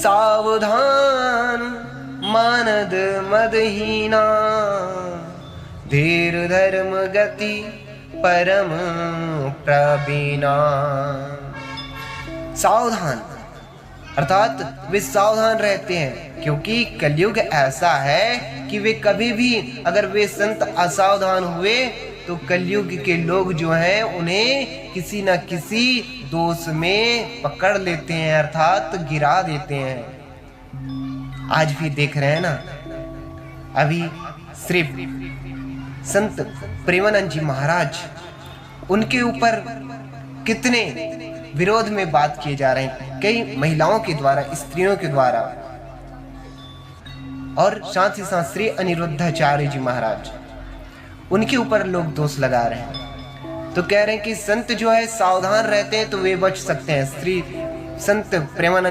सावधान मानद मदहीना, धीर धर्म गति परम प्रवीणा। सावधान अर्थात वे सावधान रहते हैं, क्योंकि कलयुग ऐसा है कि वे कभी भी अगर वे संत असावधान हुए तो कलयुग के लोग जो हैं उन्हें किसी न किसी दोष में पकड़ लेते हैं, अर्थात गिरा देते हैं। आज भी देख रहे हैं ना, अभी सिर्फ संत प्रेमानंद जी महाराज, उनके ऊपर कितने विरोध में बात किए जा रहे हैं, कई महिलाओं के द्वारा, स्त्रियों के द्वारा, और साथ ही साथ श्री अनिरुद्धाचार्य जी महाराज, उनके ऊपर लोग दोष लगा रहे हैं। तो कह रहे हैं कि संत जो है सावधान रहते हैं तो वे बच सकते हैं। श्री संत प्रेमानंद